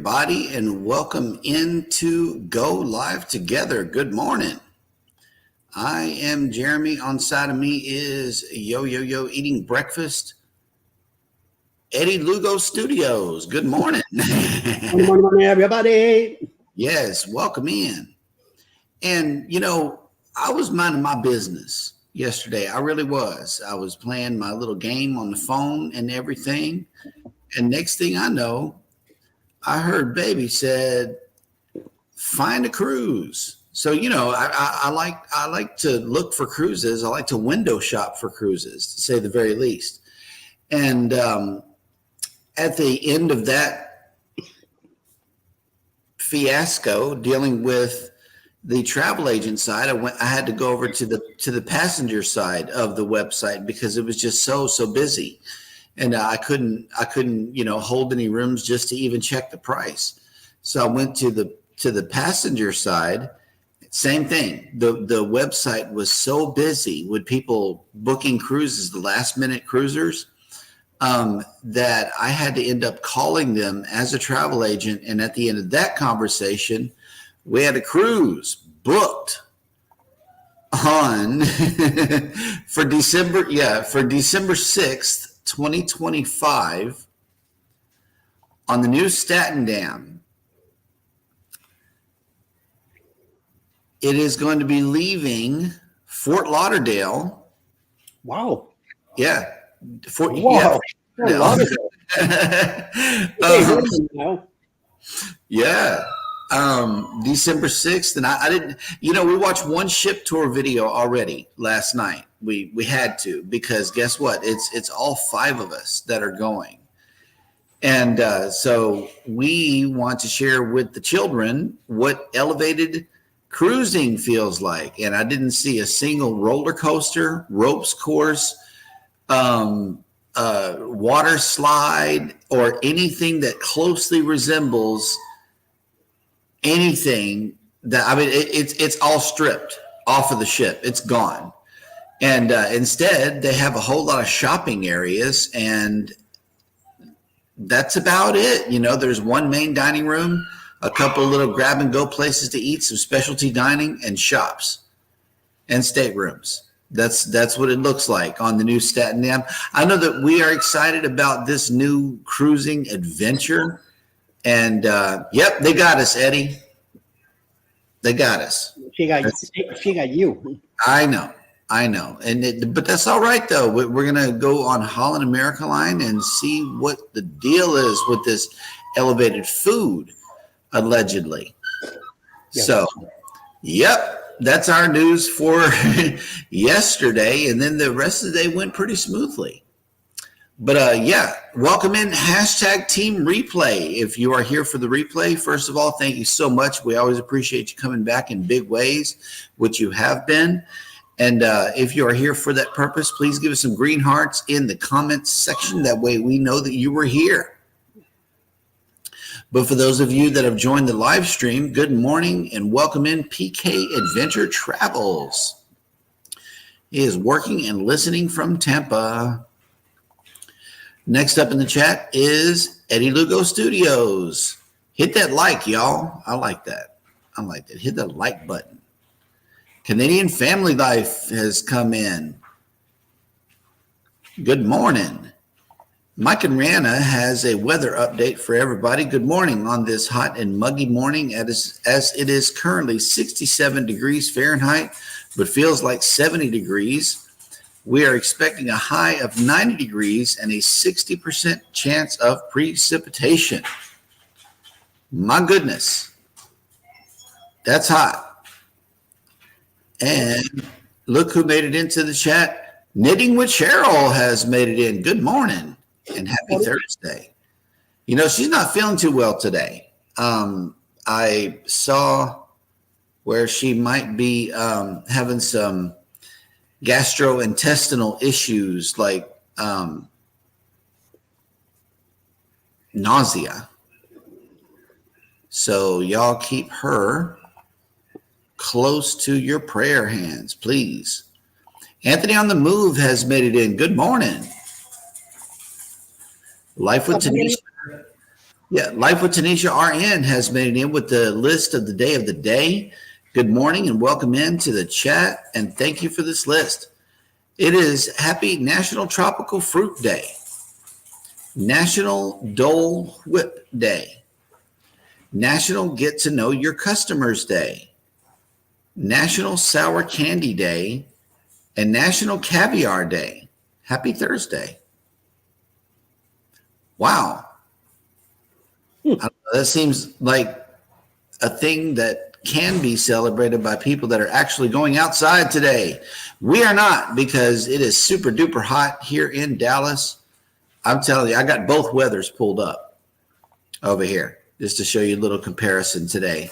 everybody, and welcome into Go Live Together. Good morning. I am Jeremy. On side of me is Yo eating breakfast. Eddie Lugo Studios. Good morning. Good morning, everybody. Yes, welcome in. And, I was minding my business yesterday. I really was. I was playing my little game on the phone and everything. And next thing I know, I heard baby said, find a cruise. So, I like to look for cruises. I like to window shop for cruises, to say the very least. And at the end of that fiasco dealing with the travel agent side, I had to go over to the passenger side of the website because it was just so busy. And I couldn't, hold any rooms just to even check the price. So I went to the passenger side. Same thing. The website was so busy with people booking cruises, the last minute cruisers, that I had to end up calling them as a travel agent. And at the end of that conversation, we had a cruise booked on for December 6th. 2025 on the new Staten Dam. It is going to be leaving Fort Lauderdale. Wow. Yeah. Fort Lauderdale. Yeah. December 6th. And I didn't, we watched one ship tour video already last night. We had to, because guess what? It's all 5 of us that are going. And so we want to share with the children what elevated cruising feels like. And I didn't see a single roller coaster, ropes course, water slide, or anything that closely resembles anything that, it's all stripped off of the ship. It's gone. And instead, they have a whole lot of shopping areas, and that's about it. There's one main dining room, a couple of little grab-and-go places to eat, some specialty dining, and shops and staterooms. That's what it looks like on the new Staten Dam. I know that we are excited about this new cruising adventure. And, yep, they got us, Eddie. They got us. She got you. I know. But that's all right, though. We're going to go on Holland America Line and see what the deal is with this elevated food, allegedly. Yes. So, yep, that's our news for yesterday. And then the rest of the day went pretty smoothly. But welcome in #Team Replay. If you are here for the replay, first of all, thank you so much. We always appreciate you coming back in big ways, which you have been. And if you are here for that purpose, please give us some green hearts in the comments section. That way we know that you were here. But for those of you that have joined the live stream, good morning and welcome in PK Adventure Travels. He is working and listening from Tampa. Next up in the chat is Eddie Lugo Studios. Hit that like, y'all. I like that. Hit that like button. Canadian Family Life has come in. Good morning. Mike and Rihanna has a weather update for everybody. Good morning on this hot and muggy morning as it is currently 67 degrees Fahrenheit, but feels like 70 degrees. We are expecting a high of 90 degrees and a 60% chance of precipitation. My goodness. That's hot. And look who made it into the chat. Knitting with Cheryl has made it in. Good morning and happy Thursday. She's not feeling too well today. I saw where she might be having some gastrointestinal issues like nausea. So y'all keep her close to your prayer hands, please. Anthony on the Move has made it in. Good morning. Life with Tanisha Yeah, Life with Tanisha RN has made it in with the list of the day of the day. Good morning and welcome into the chat, and thank you for this list. It is Happy National Tropical Fruit Day, National Dole Whip Day, National Get to Know Your Customers Day, National Sour Candy Day, and National Caviar Day. Happy Thursday. Wow. I don't know, that seems like a thing that can be celebrated by people that are actually going outside today. We are not, because it is super duper hot here in Dallas. I'm telling you, I got both weathers pulled up over here just to show you a little comparison today.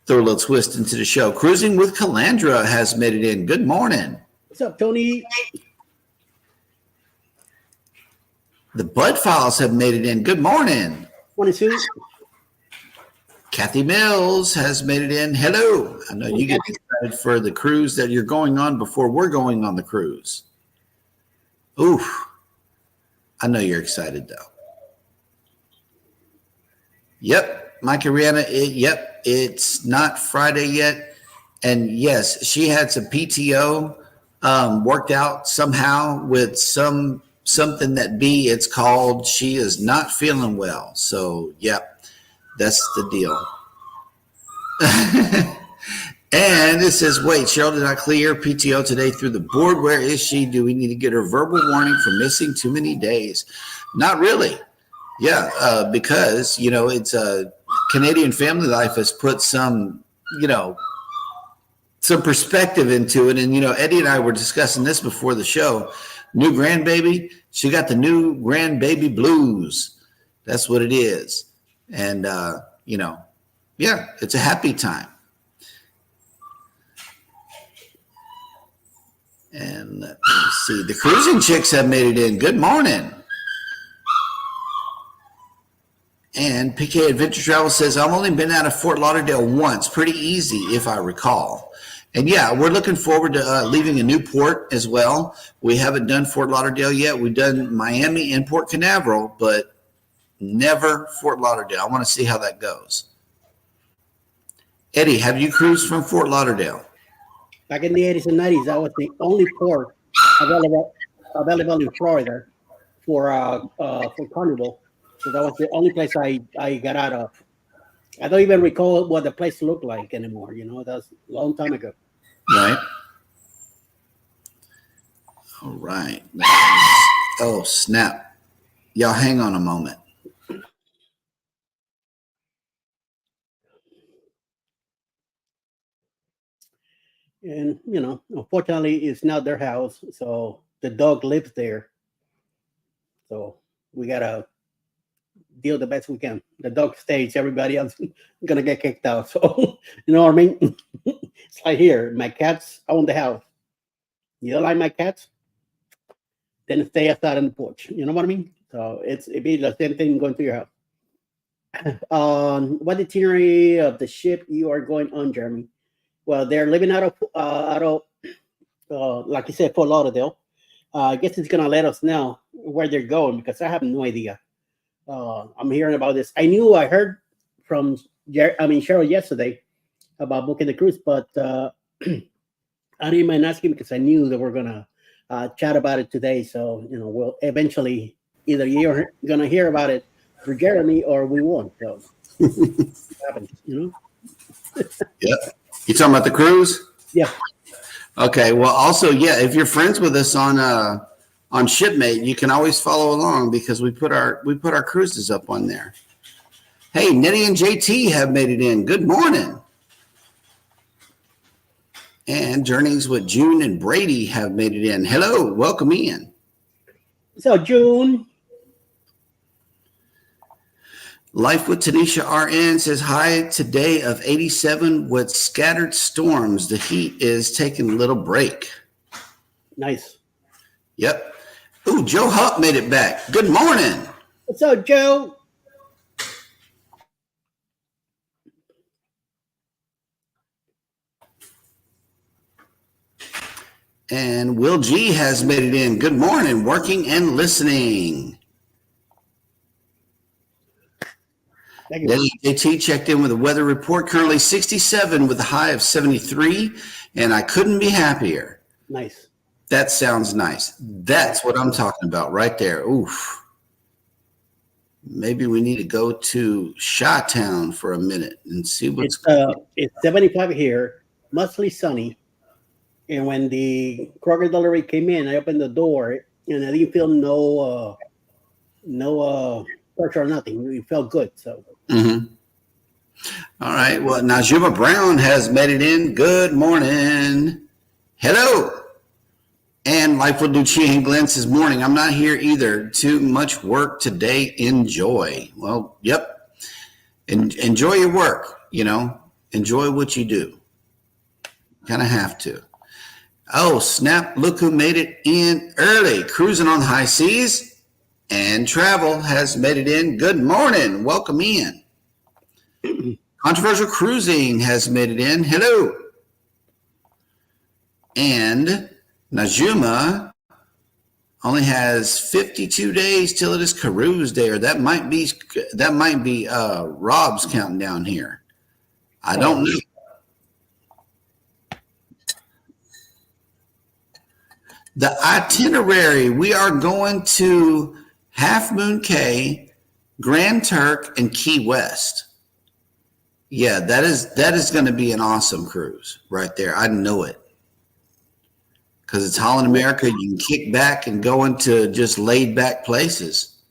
Throw a little twist into the show. Cruising with Calandra has made it in. Good morning. What's up, Tony? The Bud Files have made it in. Good morning. 22. Kathy Mills has made it in. Hello. I know you get excited for the cruise that you're going on before we're going on the cruise. Oof. I know you're excited, though. Yep. Mike and Rihanna, yep. It's not Friday yet. And yes, she had some PTO worked out somehow with something that it's called. She is not feeling well. So, yep. That's the deal. And it says, wait, Cheryl did not clear PTO today through the board. Where is she? Do we need to get her verbal warning for missing too many days? Not really. Yeah, because, it's Canadian Family Life has put some perspective into it. And, Eddie and I were discussing this before the show. New grandbaby, she got the new grandbaby blues. That's what it is. And, yeah, it's a happy time. And let me see. The cruising chicks have made it in. Good morning. And PK Adventure Travel says, I've only been out of Fort Lauderdale once. Pretty easy, if I recall. And yeah, we're looking forward to leaving a new port as well. We haven't done Fort Lauderdale yet. We've done Miami and Port Canaveral, but never Fort Lauderdale. I want to see how that goes. Eddie, have you cruised from Fort Lauderdale? Back in the 80s and 90s, that was the only port available in Florida for Carnival. So that was the only place I got out of. I don't even recall what the place looked like anymore. That was a long time ago. Right. All right. Oh, snap. Y'all hang on a moment. And, unfortunately, it's not their house. So the dog lives there. So we got to deal the best we can. The dog stays. Everybody else is going to get kicked out. So, you know what I mean? It's like here, my cats own the house. You don't like my cats? Then stay outside on the porch. You know what I mean? So it'd be the same thing going to your house. What itinerary of the ship you are going on, Jeremy? Well, they're living out of like you said, Fort Lauderdale. I guess it's gonna let us know where they're going because I have no idea. I'm hearing about this. I heard from Cheryl yesterday about booking the cruise, but I didn't mind asking because I knew that we're gonna chat about it today. So we'll eventually either you're gonna hear about it through Jeremy or we won't. So it happens, Yep. You talking about the cruise? Yeah. Okay. Well, also, yeah, if you're friends with us on Shipmate, you can always follow along because we put our cruises up on there. Hey, Nettie and JT have made it in. Good morning. And Journeys with June and Brady have made it in. Hello, welcome in. So June. Life with Tanisha RN says, hi, today of 87 with scattered storms. The heat is taking a little break. Nice. Yep. Ooh, Joe Hupp made it back. Good morning. What's up, Joe? And Will G has made it in. Good morning, working and listening. Thank you. JT checked in with a weather report. Currently 67 with a high of 73, and I couldn't be happier. Nice. That sounds nice. That's what I'm talking about right there. Oof. Maybe we need to go to Chi-Town for a minute and see what's going on. It's 75 here, mostly sunny. And when the Kroger delivery came in, I opened the door and I didn't feel no pressure or nothing. It felt good. So. Mm-hmm. All right. Well, Najuma Brown has made it in. Good morning. Hello. And Life will do Chi and Glenn says, morning. I'm not here either. Too much work today. Enjoy. Well, yep. Enjoy your work. Enjoy what you do. Kind of have to. Oh, snap. Look who made it in early. Cruising on the high seas and travel has made it in. Good morning. Welcome in. Controversial Cruising has made it in. Hello. And Najuma only has 52 days till it is Cruise Day, or that might be Rob's counting down here. I don't know. The itinerary, we are going to Half Moon Cay, Grand Turk, and Key West. Yeah, that is going to be an awesome cruise right there. I know it. Because it's Holland America, you can kick back and go into just laid back places.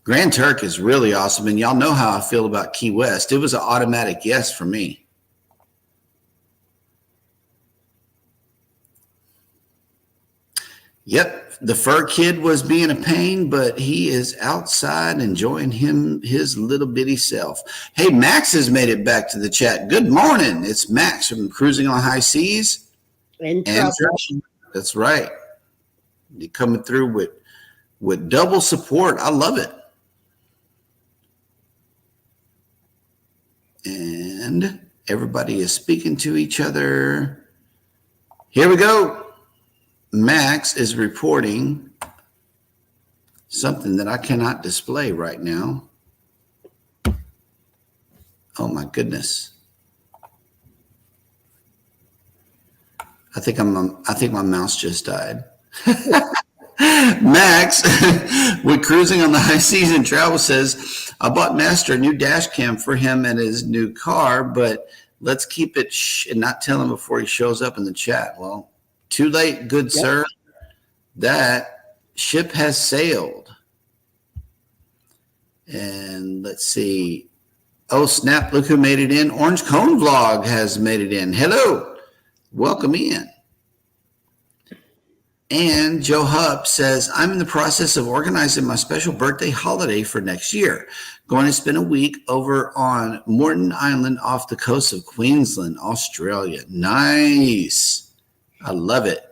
Grand Turk is really awesome, and y'all know how I feel about Key West. It was an automatic yes for me. Yep, the fur kid was being a pain, but he is outside enjoying his little bitty self. Hey, Max has made it back to the chat. Good morning. It's Max from Cruising on High Seas. And that's right. You're coming through with double support. I love it. And everybody is speaking to each other. Here we go. Max is reporting something that I cannot display right now. Oh my goodness. I think my mouse just died. Max, with Cruising on the High Seas and Travel says, I bought Master a new dash cam for him and his new car, but let's keep it and not tell him before he shows up in the chat. Well, too late, good sir. That ship has sailed. And let's see. Oh, snap, look who made it in. Orange Cone Vlog has made it in. Hello. Welcome in. And Joe Hupp says, I'm in the process of organizing my special birthday holiday for next year. Going to spend a week over on Morton Island off the coast of Queensland, Australia. Nice. I love it.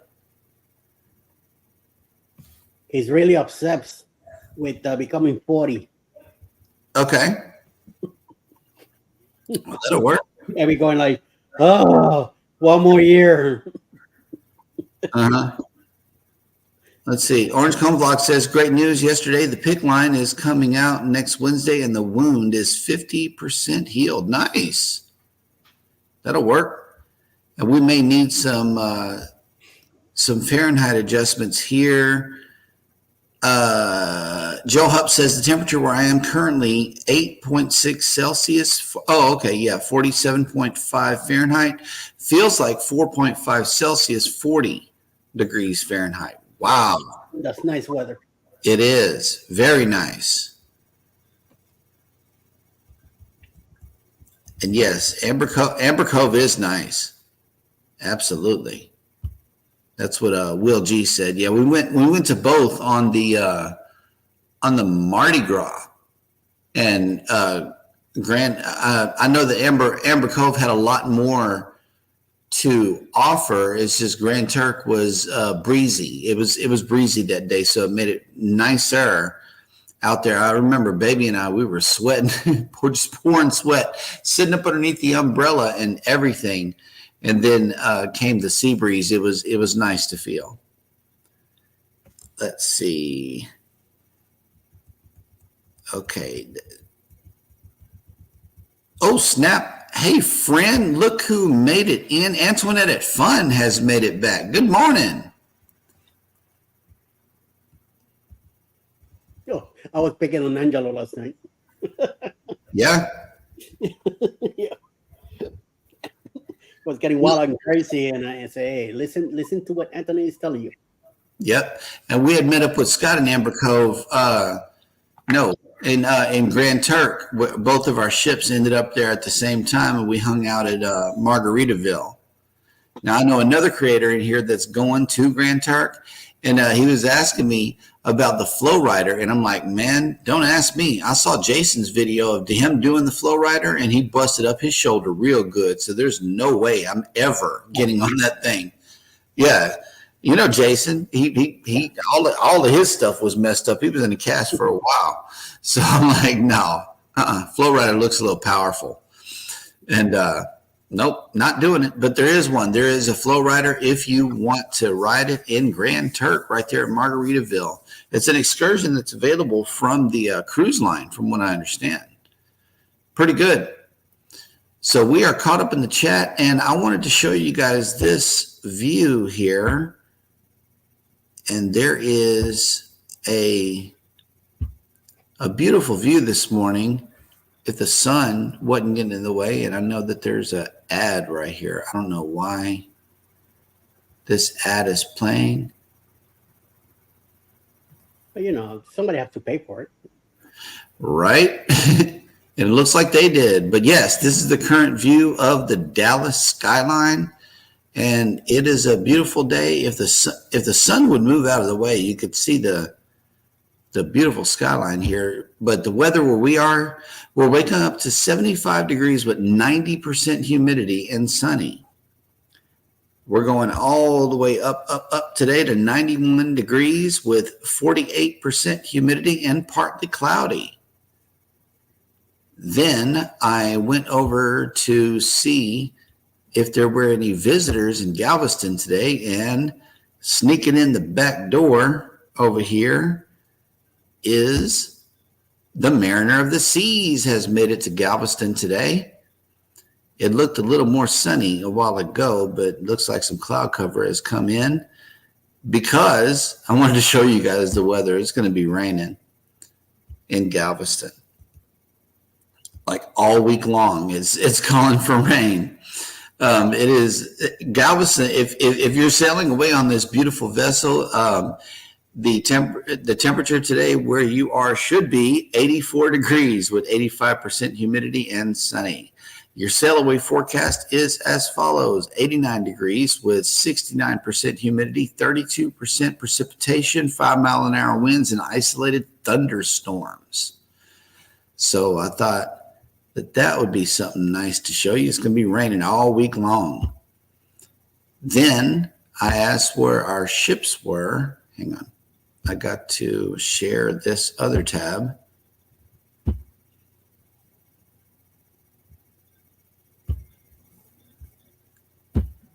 He's really obsessed with becoming 40. Okay. Well, that'll work. And we're going like, oh, one more year. Uh-huh. Let's see. Orange Cone Vlog says, great news. Yesterday, the pick line is coming out next Wednesday, and the wound is 50% healed. Nice. That'll work. And we may need some Fahrenheit adjustments here. Joe Hupp says the temperature where I am currently 8.6 Celsius. Oh, okay. Yeah. 47.5 Fahrenheit. Feels like 4.5 Celsius, 40 degrees Fahrenheit. Wow. That's nice weather. It is. Very nice. And yes, Amber Cove is nice. Absolutely. That's what Will G said. Yeah, we went to both on the Mardi Gras, and I know that Amber Cove had a lot more to offer. It's just Grand Turk was breezy. It was breezy that day, so it made it nicer out there. I remember Baby and I, we were sweating, we're just pouring sweat, sitting up underneath the umbrella and everything. And then came the sea breeze. It was nice to feel. Let's see. Okay. Oh, snap. Hey, friend, look who made it in. Antoinette at Fun has made it back. Good morning. Oh, I was picking on Angelo last night. Yeah. Yeah, was getting wild and crazy, and I say, "Hey, listen to what Anthony is telling you." Yep. And we had met up with Scott in Amber Cove. No, in Grand Turk. Both of our ships ended up there at the same time, and we hung out at Margaritaville. Now I know another creator in here that's going to Grand Turk, and he was asking me about the flow rider, and I'm like, man, don't ask me. I saw Jason's video of him doing the flow rider, and he busted up his shoulder real good. So there's no way I'm ever getting on that thing. Yeah, you know, Jason, he all of his stuff was messed up. He was in a cast for a while, so I'm like, no, flow rider looks a little powerful, and nope, not doing it. But there is one. There is a flow rider if you want to ride it in Grand Turk, right there at Margaritaville. It's an excursion that's available from the cruise line, from what I understand. Pretty good. So we are caught up in the chat, and I wanted to show you guys this view here. And there is a beautiful view this morning if the sun wasn't getting in the way. And I know that there's an ad right here. I don't know why this ad is playing. But somebody has to pay for it. Right? And it looks like they did. But yes, this is the current view of the Dallas skyline. And it is a beautiful day. If the sun would move out of the way, you could see the beautiful skyline here. But the weather where we are, we're waking up to 75 degrees with 90% humidity and sunny. We're going all the way up today to 91 degrees with 48% humidity and partly cloudy. Then I went over to see if there were any visitors in Galveston today, and sneaking in the back door over here is the Mariner of the Seas has made it to Galveston today. It looked a little more sunny a while ago, but it looks like some cloud cover has come in because I wanted to show you guys the weather. It's going to be raining in Galveston like all week long. It's calling for rain. It is Galveston. If you're sailing away on this beautiful vessel, the temperature today where you are should be 84 degrees with 85% humidity and sunny. Your sail away forecast is as follows: 89 degrees with 69% humidity, 32% precipitation, 5-mile-an-hour winds, and isolated thunderstorms. So I thought that would be something nice to show you. It's going to be raining all week long. Then I asked where our ships were. Hang on. I got to share this other tab.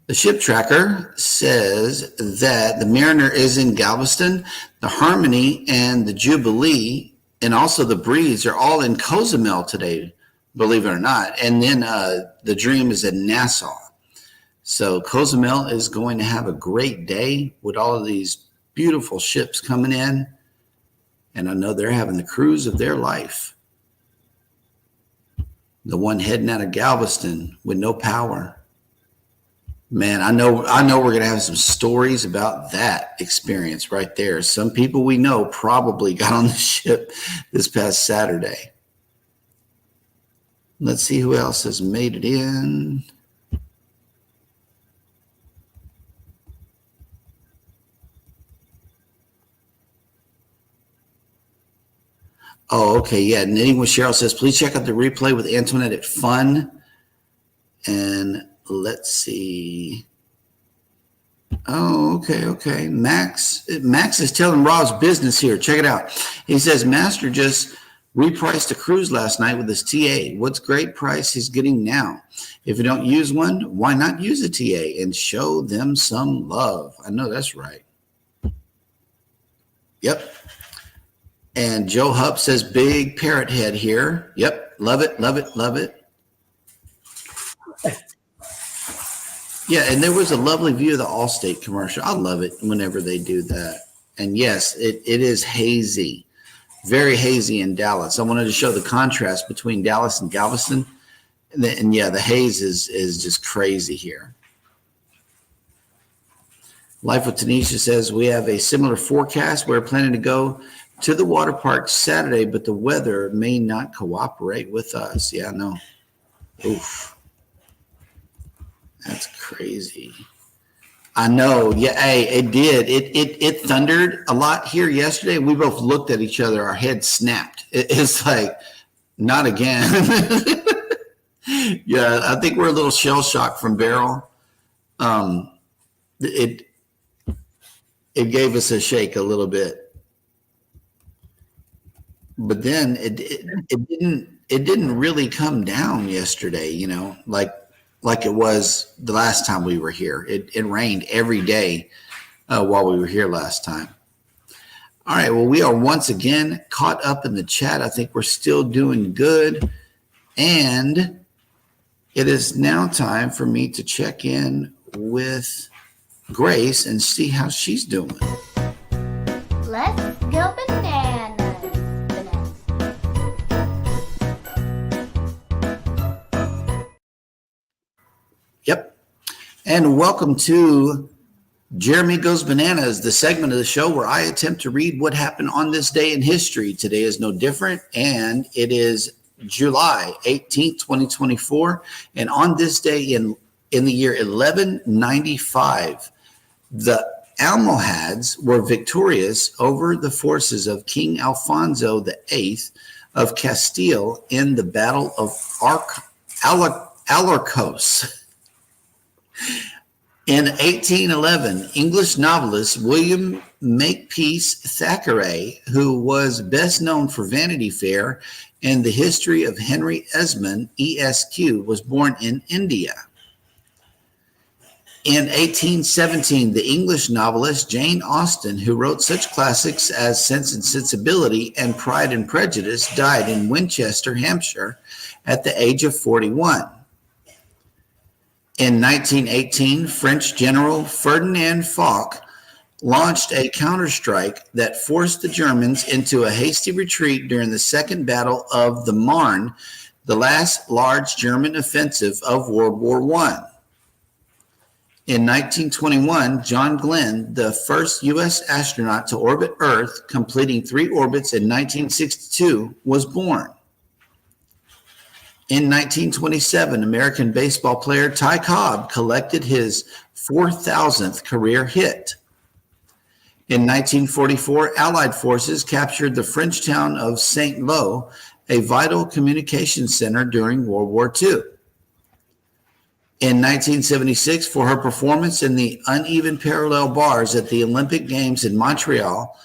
The ship tracker says that the Mariner is in Galveston, the Harmony and the Jubilee, and also the Breeze are all in Cozumel today, believe it or not. And then the Dream is in Nassau. So Cozumel is going to have a great day with all of these beautiful ships coming in. And I know they're having the cruise of their life. The one heading out of Galveston with no power. Man, I know we're going to have some stories about that experience right there. Some people we know probably got on the ship this past Saturday. Let's see who else has made it in. Oh, okay. Yeah. Knitting with Cheryl says, please check out the replay with Antoinette at Fun. And let's see. Oh, okay. Okay. Max is telling Rob's business here. Check it out. He says, Master just repriced a cruise last night with his TA. What's great price he's getting now? If you don't use one, why not use a TA and show them some love? I know that's right. Yep. And Joe Hupp says, big parrot head here. Yep. Love it. Love it. Love it. Yeah, and there was a lovely view of the Allstate commercial. I love it whenever they do that. And yes, it is hazy, very hazy in Dallas. I wanted to show the contrast between Dallas and Galveston. And yeah, the haze is just crazy here. Life with Tanisha says, we have a similar forecast. We're planning to go to the water park Saturday, but the weather may not cooperate with us. Yeah, no. Oof. That's crazy. I know. Yeah, hey, it did. It thundered a lot here yesterday. We both looked at each other. Our heads snapped. It's like, not again. Yeah, I think we're a little shell shocked from Beryl. It gave us a shake a little bit, but then it didn't really come down yesterday. You know, like it was the last time we were here. It rained every day while we were here last time. All right, well, we are once again caught up in the chat. I think we're still doing good. And it is now time for me to check in with Grace and see how she's doing. Let's go bananas. Yep. And welcome to Jeremy Goes Bananas, the segment of the show where I attempt to read what happened on this day in history. Today is no different, and it is July 18th, 2024. And on this day in the year 1195, the Almohads were victorious over the forces of King Alfonso VIII of Castile in the Battle of Alarcos. In 1811, English novelist William Makepeace Thackeray, who was best known for Vanity Fair and the History of Henry Esmond, ESQ, was born in India. In 1817, the English novelist Jane Austen, who wrote such classics as Sense and Sensibility and Pride and Prejudice, died in Winchester, Hampshire, at the age of 41. In 1918, French General Ferdinand Foch launched a counterstrike that forced the Germans into a hasty retreat during the Second Battle of the Marne, the last large German offensive of World War I. In 1921, John Glenn, the first U.S. astronaut to orbit Earth, completing 3 orbits in 1962, was born. In 1927, American baseball player Ty Cobb collected his 4,000th career hit. In 1944, Allied forces captured the French town of Saint-Lô, a vital communications center during World War II. In 1976, for her performance in the uneven parallel bars at the Olympic Games in Montreal,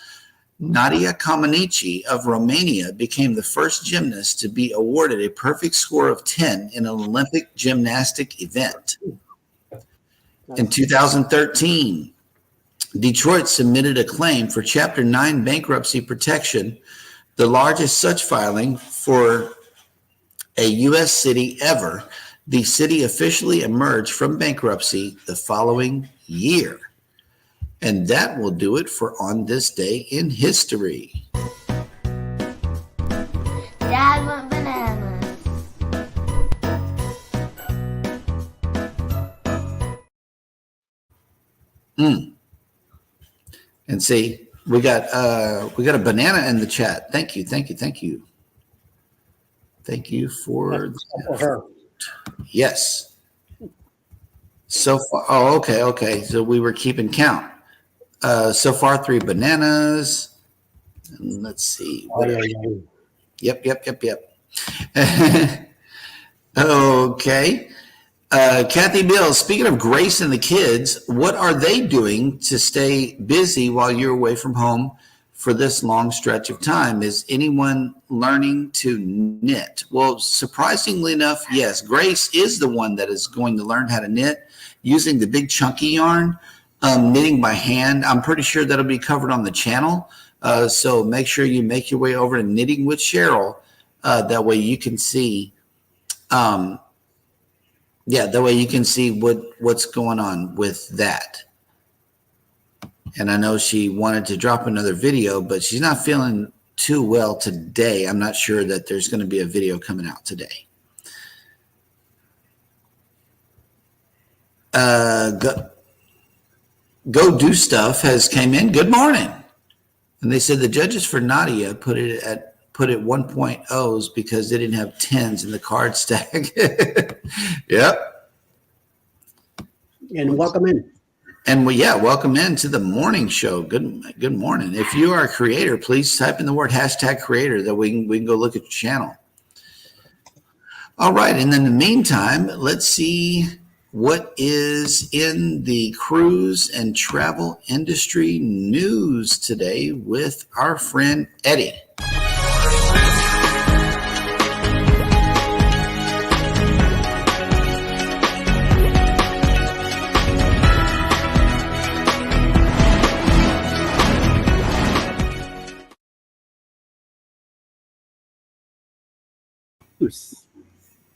Nadia Comaneci of Romania became the first gymnast to be awarded a perfect score of 10 in an Olympic gymnastic event. In 2013, Detroit submitted a claim for Chapter 9 bankruptcy protection, the largest such filing for a U.S. city ever. The city officially emerged from bankruptcy the following year. And that will do it for On This Day in History. Dad want bananas. And see, we got a banana in the chat. Thank you. Thank you for her. Yes. So far, okay. So we were keeping count. So far, 3 bananas. And let's see. Yep. Okay. Kathy Bill, speaking of Grace and the kids, what are they doing to stay busy while you're away from home for this long stretch of time? Is anyone learning to knit? Well, surprisingly enough, yes. Grace is the one that is going to learn how to knit using the big chunky yarn. Knitting by hand. I'm pretty sure that'll be covered on the channel. So make sure you make your way over to Knitting with Cheryl. That way you can see Yeah, that way you can see what's going on with that. And I know she wanted to drop another video, but she's not feeling too well today. I'm not sure that there's going to be a video coming out today. Go Do Stuff has came in. Good morning. And they said the judges for Nadia put it 1.0s because they didn't have 10s in the card stack. Yep. And welcome in. And welcome into the morning show. Good morning. If you are a creator, please type in the word #creator that we can go look at your channel. All right. And in the meantime, let's see what is in the cruise and travel industry news today with our friend Eddie.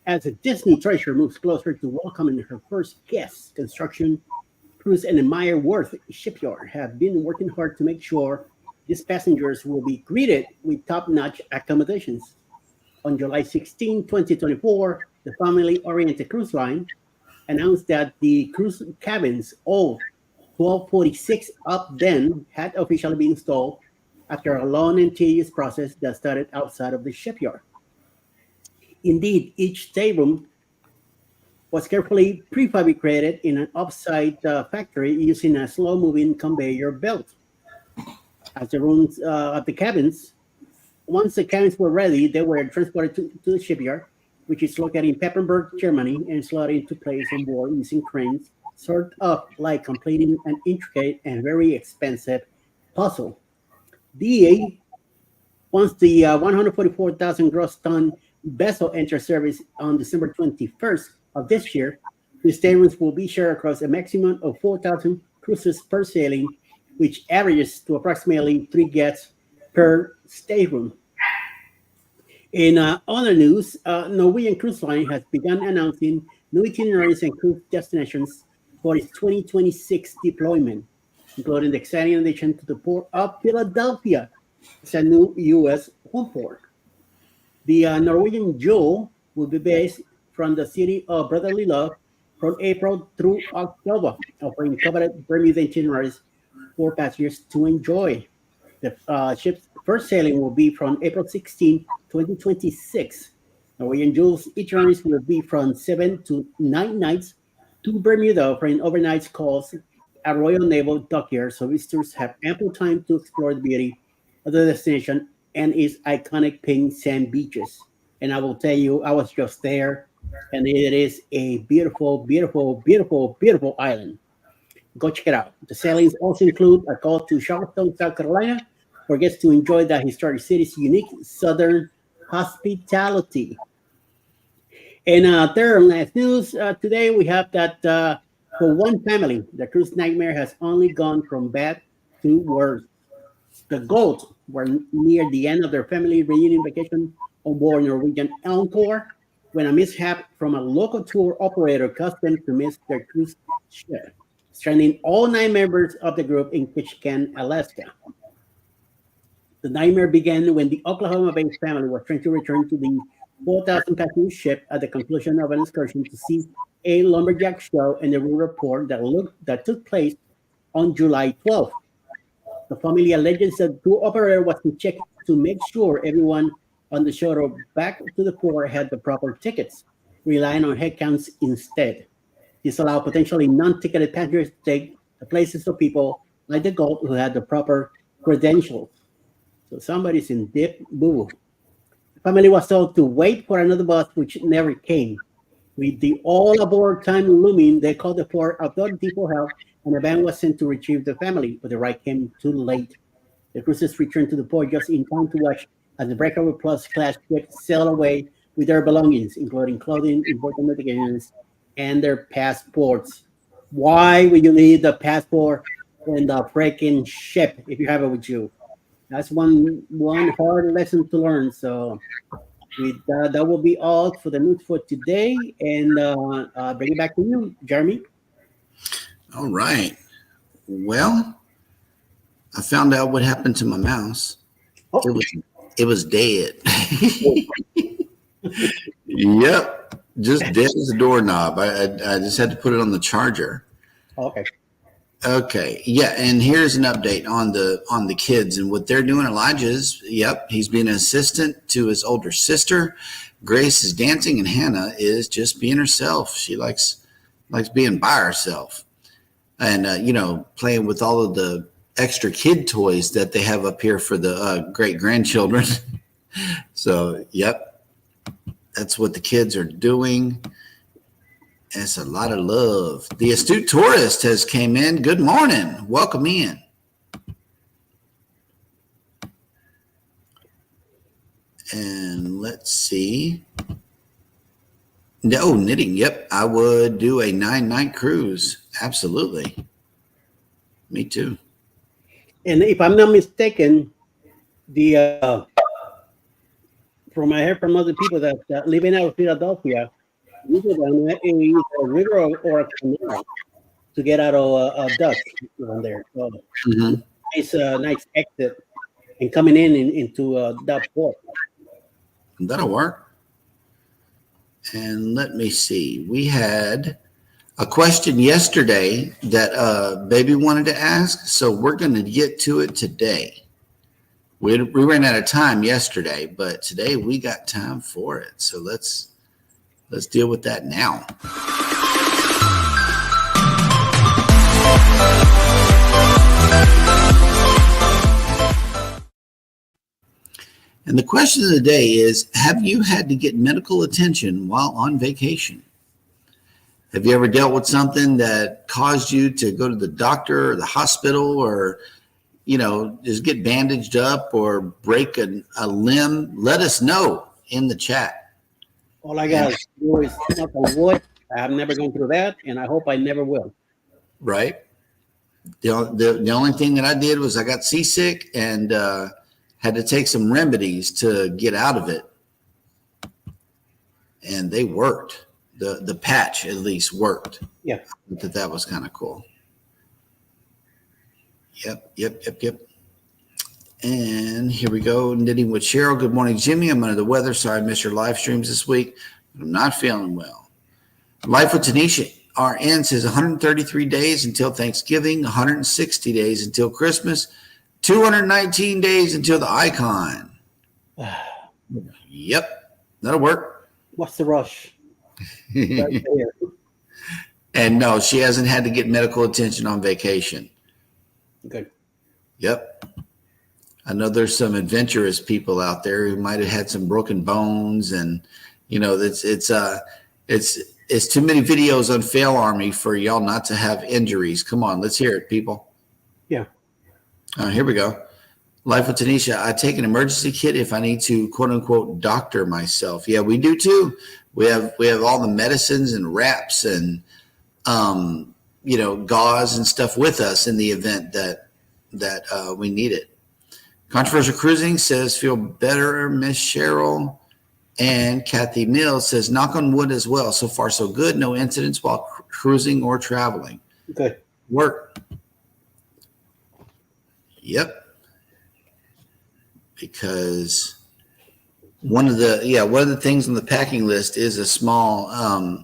As a Disney treasure moves closer to welcoming her first guests, construction crews and the Meyer Worth shipyard have been working hard to make sure these passengers will be greeted with top-notch accommodations. On July 16, 2024, the family-oriented cruise line announced that the cruise cabins, all 1246 of them, had officially been installed after a long and tedious process that started outside of the shipyard. Indeed, each stateroom was carefully prefabricated in an off-site factory using a slow-moving conveyor belt. As the rooms of the cabins, once the cabins were ready, they were transported to the shipyard, which is located in Peppenberg, Germany, and slotted into place on board using cranes, sort of like completing an intricate and very expensive puzzle. Once the 144,000 gross ton vessel enters service on December 21st of this year, the staterooms will be shared across a maximum of 4,000 cruises per sailing, which averages to approximately 3 guests per stateroom. In other news, Norwegian Cruise Line has begun announcing new itineraries and cruise destinations for its 2026 deployment, including the exciting addition to the port of Philadelphia as a new U.S. home port. The Norwegian Jewel will be based from the city of Brotherly Love from April through October, offering coveted Bermuda itineraries for passengers to enjoy. The ship's first sailing will be from April 16, 2026. Norwegian Jewel's itineraries will be from 7 to 9 nights to Bermuda, offering overnight calls at Royal Naval Dockyard, so visitors have ample time to explore the beauty of the destination and its iconic pink sand beaches. And I will tell you, I was just there, and it is a beautiful, beautiful, beautiful, beautiful island. Go check it out. The sailings also include a call to Charleston, South Carolina, for guests to enjoy the historic city's unique southern hospitality. And third and last news today, we have that for one family, the cruise nightmare has only gone from bad to worse. The Golds were near the end of their family reunion vacation on board Norwegian Encore when a mishap from a local tour operator caused them to miss their cruise ship, stranding all 9 members of the group in Ketchikan, Alaska. The nightmare began when the Oklahoma-based family was trying to return to the 4,000-passenger ship at the conclusion of an excursion to see a lumberjack show in the rural port that took place on July 12th. The family alleges that the tour operator was to check to make sure everyone on the shuttle back to the port had the proper tickets, relying on head counts instead. This allowed potentially non-ticketed passengers to take the places of people like the Gold who had the proper credentials. So somebody's in deep boo. The family was told to wait for another bus, which never came. With the all-aboard time looming, they called the port authority for help, and a van was sent to retrieve the family, but the ride came too late. The cruises returned to the port just in time to watch as the Breakover Plus class ship sailed away with their belongings, including clothing, important medications, and their passports. Why would you need the passport in the freaking ship if you have it with you? That's one hard lesson to learn. So That will be all for the news for today. And bring it back to you, Jeremy. All right. Well, I found out what happened to my mouse. Oh. It was dead. Yep, just dead as a doorknob. I just had to put it on the charger. Okay. Okay, yeah, and here's an update on the kids and what they're doing. Elijah's, yep, he's being an assistant to his older sister. Grace is dancing, and Hannah is just being herself. She likes being by herself, and playing with all of the extra kid toys that they have up here for the great grandchildren. So, yep, that's what the kids are doing. It's a lot of love. The astute tourist has came in. Good morning. Welcome in. And let's see. No, knitting. Yep, I would do a 9-night cruise. Absolutely. Me too. And if I'm not mistaken, the from I heard from other people that living out of Philadelphia, you go down there and you use a river or a canal to get out of Dutch down there. So nice exit and coming into that port. That'll work. And let me see. We had a question yesterday that Baby wanted to ask, so we're going to get to it today. We ran out of time yesterday, but today we got time for it. So let's deal with that now. And the question of the day is, have you had to get medical attention while on vacation? Have you ever dealt with something that caused you to go to the doctor or the hospital, or, just get bandaged up or break a limb? Let us know in the chat. All I got is knock on wood. I have never gone through that, and I hope I never will. Right. The only thing that I did was I got seasick and had to take some remedies to get out of it, and they worked. The patch at least worked. Yeah, that was kind of cool. Yep. And here we go. Knitting with Cheryl. Good morning, Jimmy. I'm under the weather. Sorry I missed your live streams this week. I'm not feeling well. Life with Tanisha. RN says 133 days until Thanksgiving, 160 days until Christmas, 219 days until the icon. Yep, that'll work. What's the rush? Right there. And no, she hasn't had to get medical attention on vacation. Good. Yep. I know there's some adventurous people out there who might have had some broken bones, and it's too many videos on Fail Army for y'all not to have injuries. Come on, let's hear it, people. Yeah. Here we go. Life with Tanisha. I take an emergency kit if I need to, quote unquote, doctor myself. Yeah, we do too. We have all the medicines and wraps and gauze and stuff with us in the event that we need it. Controversial Cruising says, feel better, Miss Cheryl. And Kathy Mills says, knock on wood as well. So far, so good. No incidents while cruising or traveling. Good. Work. Yep. Because one of the things on the packing list is a small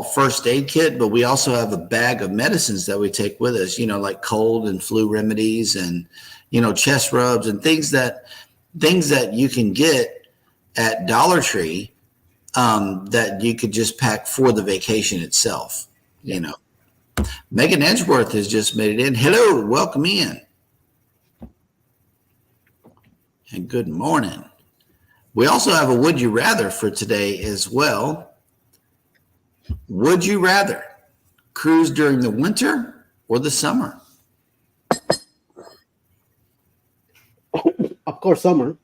first aid kit, but we also have a bag of medicines that we take with us, like cold and flu remedies and, chest rubs and things that you can get at Dollar Tree that you could just pack for the vacation itself. Megan Edgeworth has just made it in. Hello, welcome in. And good morning. We also have a Would You Rather for today as well. Would you rather cruise during the winter or the summer? Of course, summer.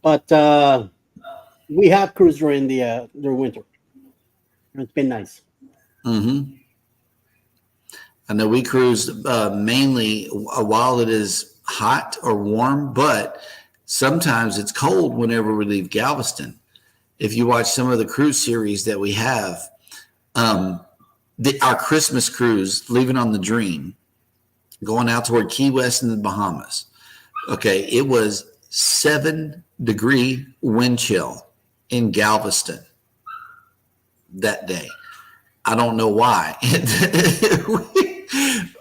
But we have cruised during the winter. It's been nice. Mm-hmm. I know we cruise mainly while it is hot or warm, but sometimes it's cold whenever we leave Galveston. If you watch some of the cruise series that we have, our Christmas cruise, leaving on the Dream, going out toward Key West and the Bahamas. Okay, it was 7-degree wind chill in Galveston that day. I don't know why.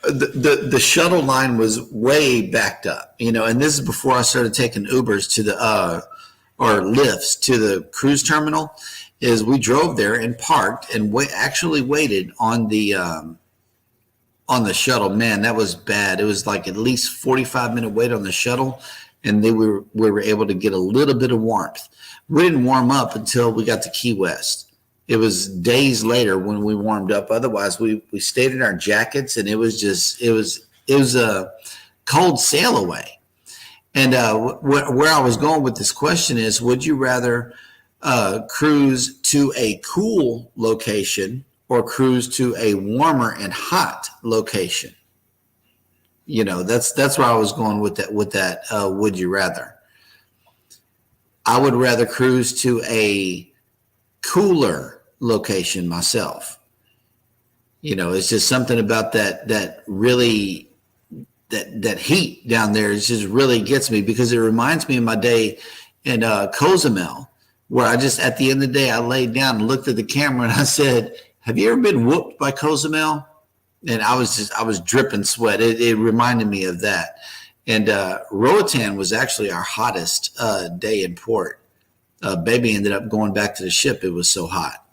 The shuttle line was way backed up, and this is before I started taking Ubers to the or lifts to the cruise terminal. Is we drove there and parked and actually waited on the shuttle. Man, that was bad. It was like at least 45-minute wait on the shuttle, and we were able to get a little bit of warmth. We didn't warm up until we got to Key West. It was days later when we warmed up. Otherwise, we stayed in our jackets, and it was a cold sail away. And where I was going with this question is, would you rather cruise to a cool location or cruise to a warmer and hot location? That's where I was going with that. Would you rather? I would rather cruise to a cooler location myself. It's just something about that really that heat down there. It just really gets me, because it reminds me of my day in Cozumel, where I just, at the end of the day, I laid down and looked at the camera and I said, have you ever been whooped by Cozumel? And I was dripping sweat. It reminded me of that. And Roatan was actually our hottest day in port. Baby ended up going back to the ship. It was so hot.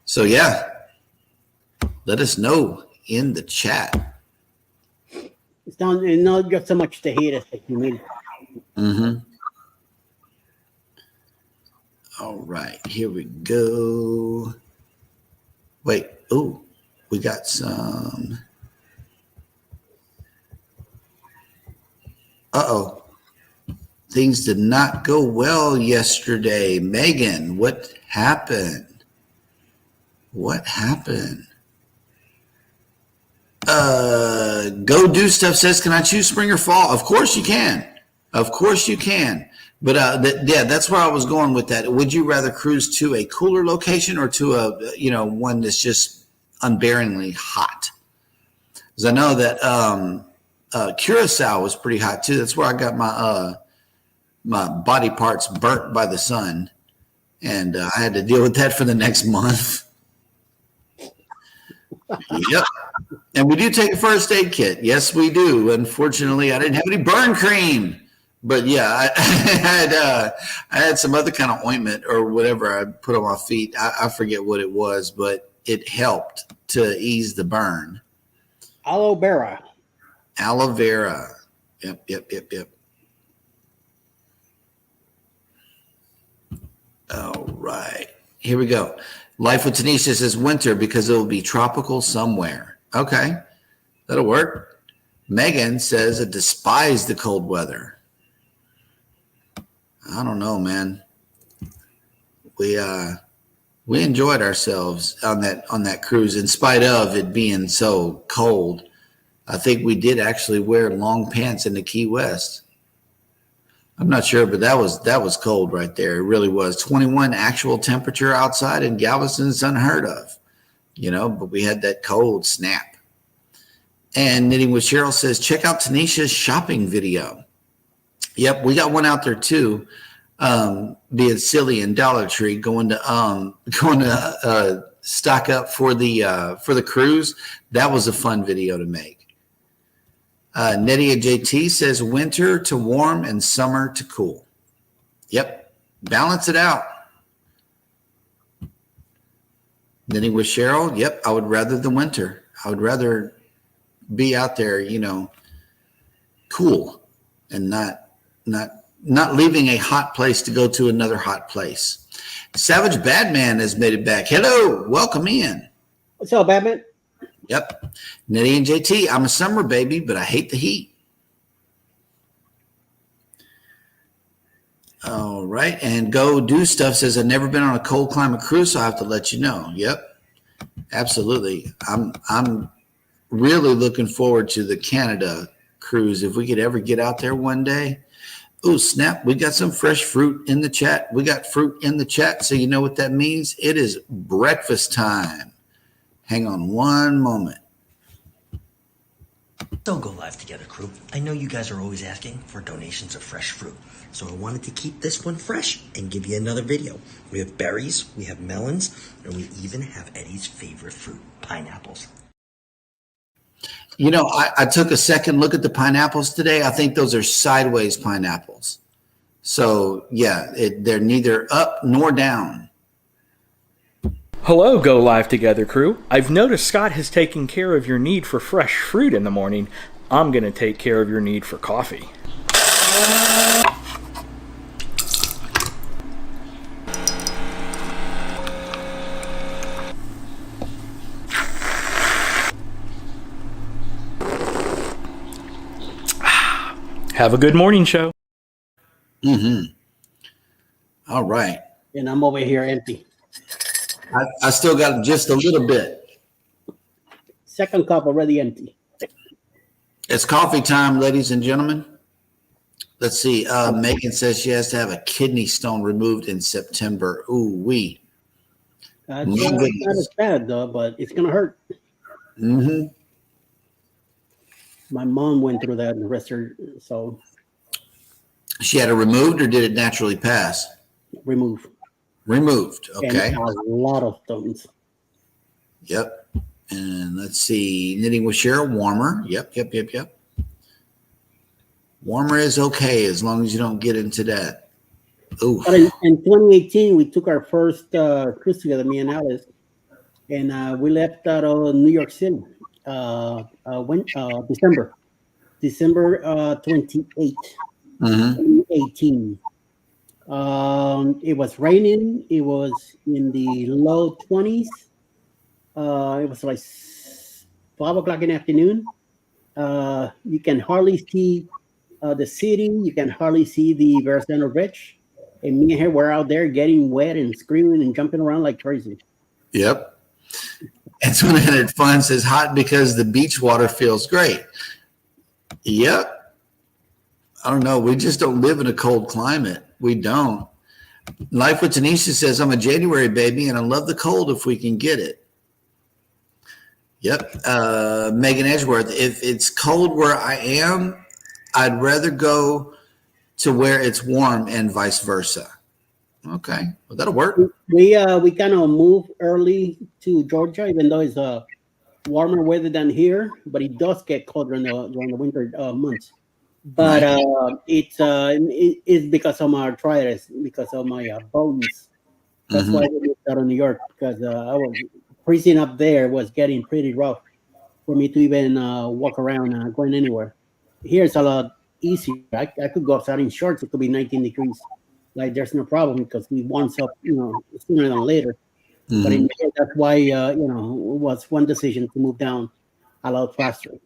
So yeah, let us know in the chat. It's not got so much to hate us like you mean. Mm-hmm. All right, here we go. Wait, we got some. Uh-oh. Things did not go well yesterday. Megan, what happened? What happened? Go Do Stuff says, can I choose spring or fall? Of course you can. Of course you can. But that's where I was going with that. Would you rather cruise to a cooler location or to a one that's just unbearingly hot? Because I know that Curacao was pretty hot too. That's where I got my body parts burnt by the sun, and I had to deal with that for the next month. Yep. And we do take a first aid kit. Yes, we do. Unfortunately, I didn't have any burn cream. But yeah, I had some other kind of ointment or whatever I put on my feet. I forget what it was, but it helped to ease the burn. Aloe vera. Aloe vera. Yep. All right. Here we go. Life with Tanisha says winter because it will be tropical somewhere. Okay. That'll work. Megan says I despise the cold weather. I don't know, man. We enjoyed ourselves on that cruise in spite of it being so cold. I think we did actually wear long pants in the Key West. I'm not sure, but that was cold right there. It really was. 21 actual temperature outside in Galveston is unheard of, but we had that cold snap. And Knitting with Cheryl says, check out Tanisha's shopping video. Yep, we got one out there too. Being silly in Dollar Tree, going to stock up for the cruise. That was a fun video to make. Nettie and JT says winter to warm and summer to cool. Yep, balance it out. Knitting with Cheryl. Yep, I would rather the winter. I would rather be out there, cool, and not leaving a hot place to go to another hot place. Savage Badman has made it back. Hello, welcome in. What's up, Batman? Yep. Nettie and JT, I'm a summer baby, but I hate the heat. All right. And Go Do Stuff says, I've never been on a cold climate cruise, so I have to let you know. Yep. Absolutely. I'm really looking forward to the Canada cruise. If we could ever get out there one day. Oh, snap. We got some fresh fruit in the chat. We got fruit in the chat. So you know what that means? It is breakfast time. Hang on one moment. So Go Live Together crew, I know you guys are always asking for donations of fresh fruit, so I wanted to keep this one fresh and give you another video. We have berries, we have melons, and we even have Eddie's favorite fruit, pineapples. You know, I took a second look at the pineapples today. I think those are sideways pineapples. So yeah, they're neither up nor down. Hello, Go Live Together crew. I've noticed Scott has taken care of your need for fresh fruit in the morning. I'm going to take care of your need for coffee. Have a good morning show. All right. And I'm over here empty. I still got just a little bit. Second cup already empty. It's coffee time, ladies and gentlemen. Let's see. Megan says she has to have a kidney stone removed in September. Ooh, wee. That's not as bad, though, but it's going to hurt. Mm-hmm. My mom went through that and the rest of her, so. She had it removed, or did it naturally pass? Remove. Removed. Okay. And a lot of stones. Yep. And let's see. Knitting with Cheryl, warmer. Yep. Warmer is okay as long as you don't get into that. Ooh. But in 2018, we took our first cruise together, me and Alice, and we left out of New York City. December 28, 2018. It was raining. It was in the low 20s. It was like 5 o'clock in the afternoon. You can hardly see the city. You can hardly see the Verrazano Bridge. And me and her were out there getting wet and screaming and jumping around like crazy. Yep. And so it fun says hot because the beach water feels great. Yep. I don't know. We just don't live in a cold climate. We don't. Life with Tanisha says, I'm a January baby and I love the cold if we can get it. Yep. Megan Edgeworth, if it's cold where I am, I'd rather go to where it's warm and vice versa. Okay. Well, that'll work. We kind of moved early to Georgia, even though it's warmer weather than here, but it does get colder during the winter months. But it's because of my arthritis, because of my bones. That's why we moved out of New York, because I was freezing up there was getting pretty rough for me to even walk around going anywhere. Here it's a lot easier. I could go outside in shorts. It could be 19 degrees. Like there's no problem because we warms up, sooner than later. But in here, that's why, it was one decision to move down a lot faster.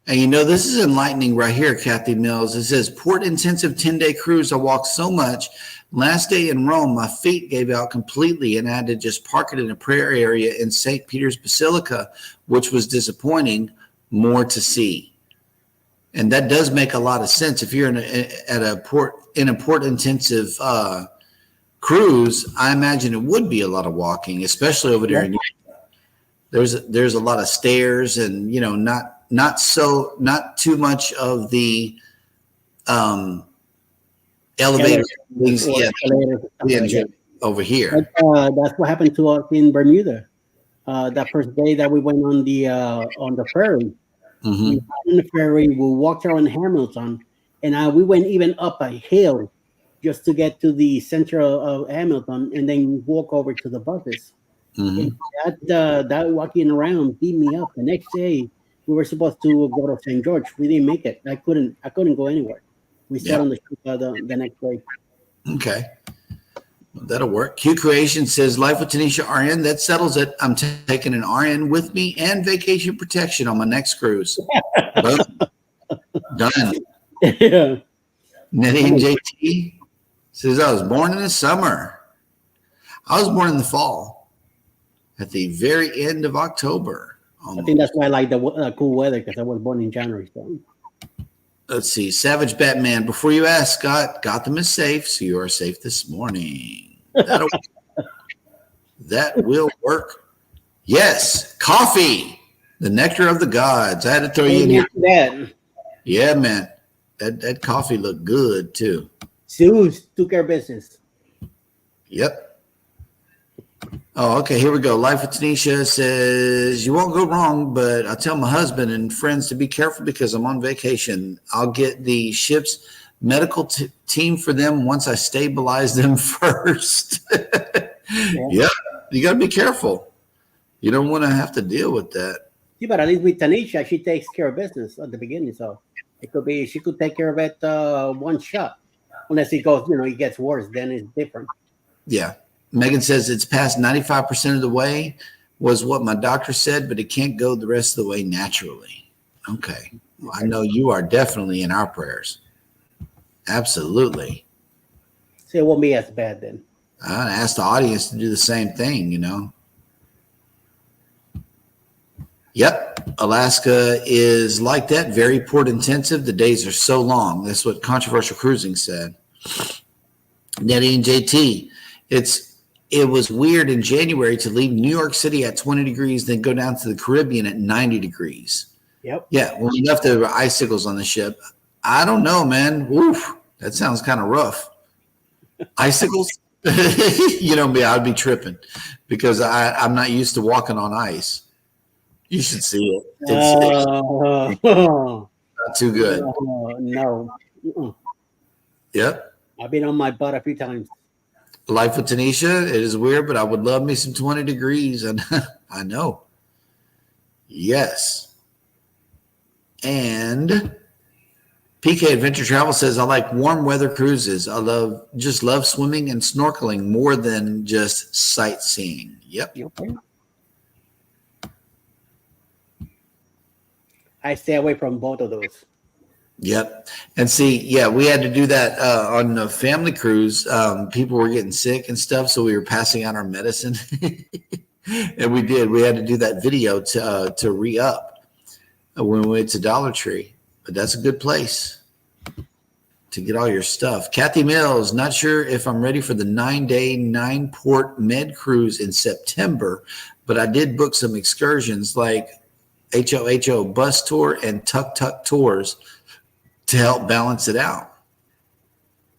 And this is enlightening right here, Kathy Mills. It says, port intensive 10-day cruise. I walked so much. Last day in Rome, my feet gave out completely and I had to just park it in a prayer area in St. Peter's Basilica, which was disappointing. More to see. And that does make a lot of sense. If you're in a port intensive cruise, I imagine it would be a lot of walking, especially over there. There's a lot of stairs and, not too much of the elevator things over here. That's what happened to us in Bermuda. That first day that we went on the ferry. We got on the ferry, we walked around Hamilton, and we went even up a hill just to get to the center of Hamilton, and then walk over to the buses. And that walking around beat me up. The next day, we were supposed to go to St. George. We didn't make it. I couldn't go anywhere. We sat on the ship the next day. Okay. Well, that'll work. Q Creation says, Life with Tanisha RN. That settles it. I'm taking an RN with me and vacation protection on my next cruise. Done. Yeah. Nettie JT says, I was born in the summer. I was born in the fall at the very end of October. I think that's why I like the cool weather, because I was born in January. So. Let's see. Savage Batman. Before you ask, Scott, Gotham is safe, so you are safe this morning. That will work. Yes. Coffee. The nectar of the gods. I had to throw you in here. That. Yeah, man. That coffee looked good too. Zeus took care of business. Yep. Oh, okay. Here we go. Life with Tanisha says, you won't go wrong, but I tell my husband and friends to be careful because I'm on vacation. I'll get the ship's medical team for them once I stabilize them first. Yep. You got to be careful. You don't want to have to deal with that. Yeah, but at least with Tanisha, she takes care of business at the beginning. So it could be, she could take care of it one shot. Unless it goes, it gets worse, then it's different. Yeah. Megan says it's past 95% of the way was what my doctor said, but it can't go the rest of the way naturally. Okay. Well, I know you are definitely in our prayers. Absolutely. So it won't be as bad then. I asked the audience to do the same thing, Yep. Alaska is like that. Very port intensive. The days are so long. That's what Controversial Cruising said. Nettie and JT, it was weird in January to leave New York City at 20 degrees, then go down to the Caribbean at 90 degrees. Yep. Yeah. When we left, there were icicles on the ship. I don't know, man. Oof, that sounds kind of rough. Icicles? Me, I'd be tripping because I'm not used to walking on ice. You should see it. It's not too good. No. Yep. I've been on my butt a few times. Life with Tanisha, it is weird, but I would love me some 20 degrees. And I know. Yes. And PK Adventure Travel says, I like warm weather cruises. I just love swimming and snorkeling more than just sightseeing. Yep. Okay. I stay away from both of those. Yep. And see, we had to do that on the family cruise. People were getting sick and stuff, so we were passing out our medicine. And we did. We had to do that video to re-up when we went to Dollar Tree. But that's a good place to get all your stuff. Kathy Mills, not sure if I'm ready for the 9-day, 9-port med cruise in September, but I did book some excursions like HOHO bus tour and Tuk Tuk tours to help balance it out.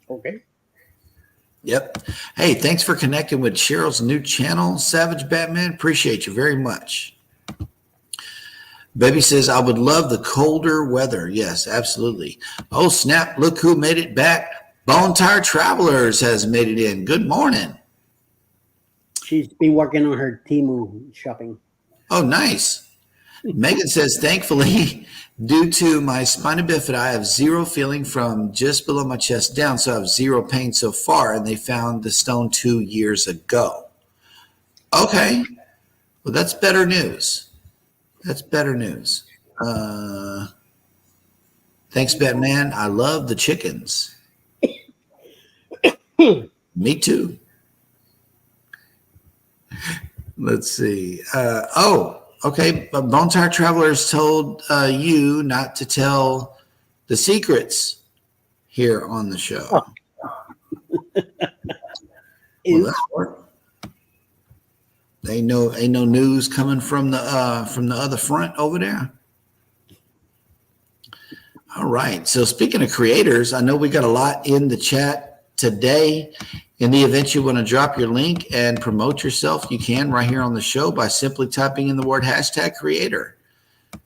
Okay. Yep. Hey, thanks for connecting with Cheryl's new channel, Savage Batman. Appreciate you very much. Baby says, I would love the colder weather. Yes, absolutely. Oh, snap. Look who made it back. Bone Tire Travelers has made it in. Good morning. She's been working on her Temu shopping. Oh, nice. Megan says, thankfully, due to my spina bifida, I have zero feeling from just below my chest down, so I have zero pain so far, and they found the stone 2 years ago. Okay. Well, that's better news. That's better news. Thanks, Batman. I love the chickens. Me too. Let's see. Okay. Bone Tire Travelers told you not to tell the secrets here on the show. Well, that's work. Ain't no news coming from the other front over there. All right. So speaking of creators, I know we got a lot in the chat today. In the event you want to drop your link and promote yourself, you can right here on the show by simply typing in the word #creator.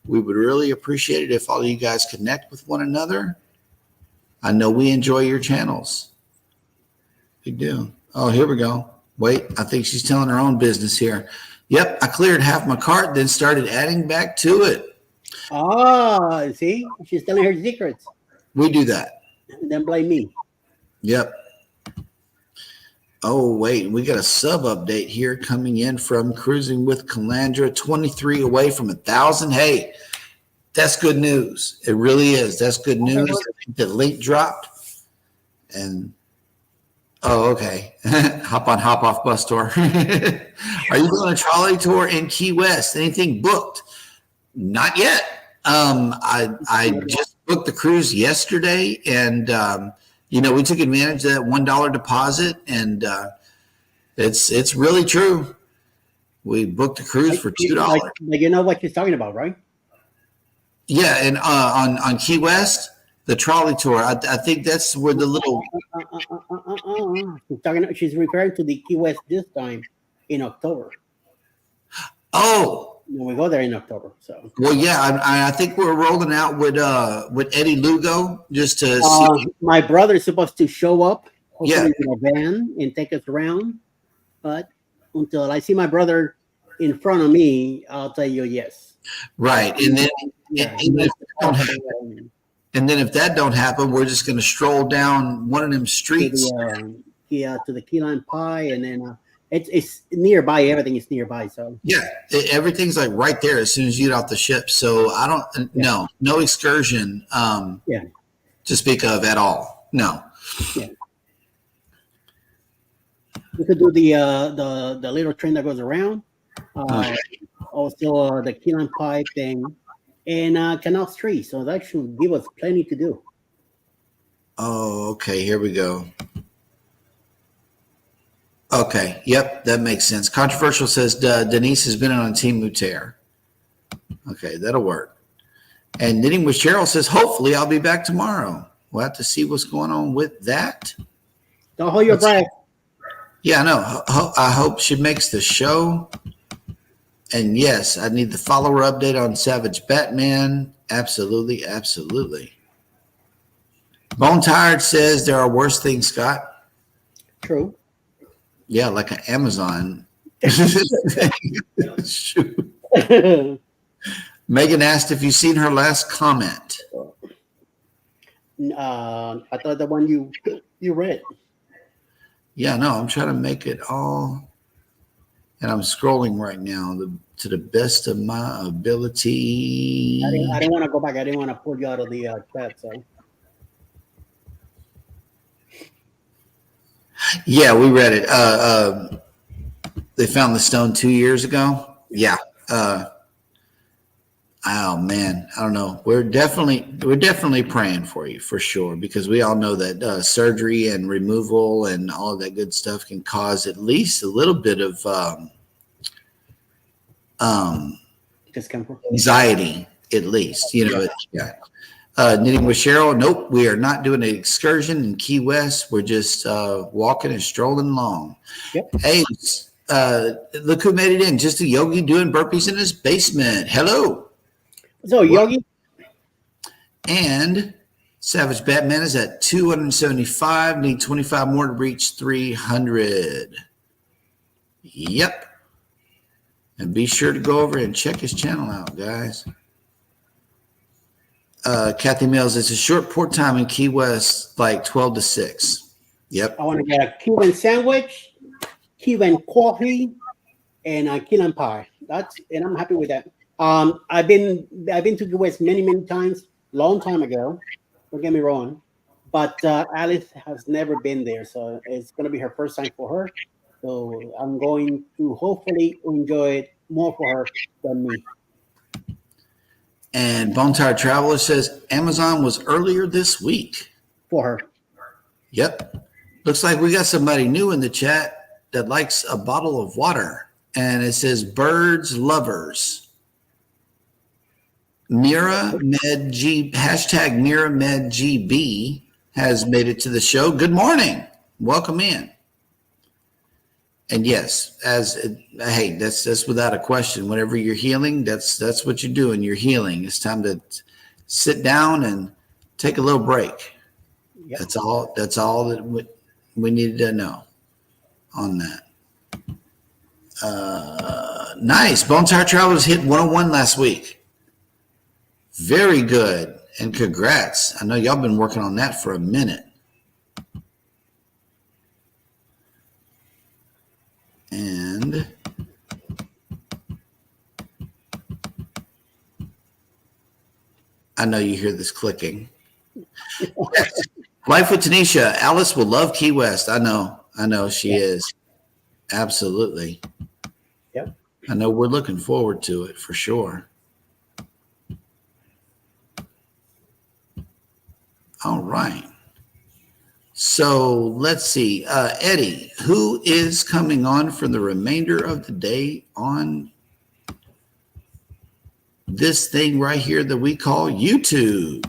We would really appreciate it if all of you guys connect with one another. I know we enjoy your channels. We do. Oh, here we go. Wait, I think she's telling her own business here. Yep, I cleared half my cart, then started adding back to it. Oh, see? She's telling her secrets. We do that. Then blame me. Yep. Oh, wait, we got a sub update here coming in from Cruising with Calandra, 23 away from 1,000. Hey, that's good news. It really is. That's good news. I think the link dropped. And, oh, okay. Hop on, hop off bus tour. Are you doing a trolley tour in Key West? Anything booked? Not yet. I just booked the cruise yesterday, and we took advantage of that $1 deposit, and it's really true. We booked a cruise for $2. Like you know what she's talking about, right? Yeah, and on Key West, the trolley tour. I think that's where the little. She's referring to the Key West this time in October. Oh. When we go there in October, so. Well, yeah, I think we're rolling out with Eddie Lugo just to see. My brother is supposed to show up, hopefully Yeah. in a van and take us around, but until I see my brother in front of me, I'll tell you yes. Right, and then Yeah, and then if that don't happen, we're just going to stroll down one of them streets. to the key lime pie, and then it's nearby. Everything is nearby, so Yeah, everything's like right there as soon as you get off the ship. So I don't no excursion to speak of at all. No. Yeah. We could do the little train that goes around. Also the key lime pie thing, and Canal Street. So that should give us plenty to do. Oh, okay. Here we go. Okay. Yep, that makes sense. Controversial says Denise has been on a Team Muter. Okay, that'll work. And Knitting with Cheryl says, hopefully I'll be back tomorrow. We'll have to see what's going on with that. Don't hold your breath. Yeah, I know. I hope she makes the show. And yes, I need the follower update on Savage Batman. Absolutely, absolutely. Bone Tired says there are worse things, Scott. True. Yeah, like an Amazon. Shoot. Megan asked if you've seen her last comment. I thought the one you read. Yeah, no, I'm trying to make it all. And I'm scrolling right now to the best of my ability. I didn't want to go back. I didn't want to pull you out of the chat. So. Yeah, we read it. They found the stone 2 years ago. Yeah. Oh man, I don't know. We're definitely praying for you for sure, because we all know that surgery and removal and all of that good stuff can cause at least a little bit of Discomfort. anxiety, at least. Yeah. Knitting with Cheryl. Nope, we are not doing an excursion in Key West. We're just walking and strolling along. Yep. Hey, look who made it in. Just a yogi doing burpees in his basement. Hello. So, Yogi. And Savage Batman is at 275. Need 25 more to reach 300. Yep. And be sure to go over and check his channel out, guys. Kathy Mills, it's a short port time in Key West, like 12 to 6. Yep. I want to get a Cuban sandwich, Cuban coffee, and a key lime pie. And I'm happy with that. I've been to Key West many times, long time ago. Don't get me wrong, but Alice has never been there, so it's going to be her first time for her. So I'm going to hopefully enjoy it more for her than me. And Bone Tired Traveler says Amazon was earlier this week. For her. Yep. Looks like we got somebody new in the chat that likes a bottle of water. And it says Birds Lovers. MiraMedG, hashtag MiraMedGB has made it to the show. Good morning. Welcome in. And yes, hey, that's without a question. Whenever you're healing, that's what you're doing. You're healing. It's time to sit down and take a little break. Yep. That's all that we needed to know on that. Nice. Bone Tire Travelers hit 101 last week. Very good. And congrats. I know y'all been working on that for a minute. And I know you hear this clicking. Life with Tanisha. Alice will love Key West. I know she is. Absolutely. Yep. I know we're looking forward to it for sure. All right. So let's see. Eddie, who is coming on for the remainder of the day on this thing right here that we call YouTube?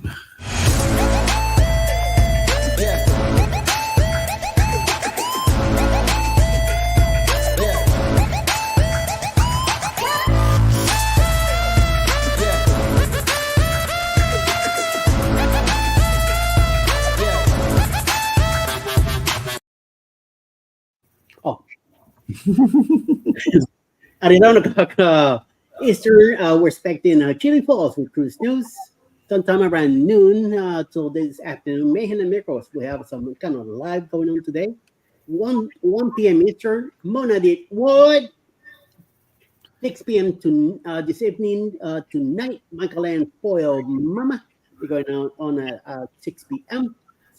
Oh. At 11 o'clock Eastern, we're expecting Chili Falls with Cruise News. Sometime around noon till this afternoon, Mayhem and Miracles. We have some kind of live going on today. 1 p.m. Eastern, Mona did what? 6 p.m. to this evening tonight, Michael and Foil Mama. We're going on at 6 p.m.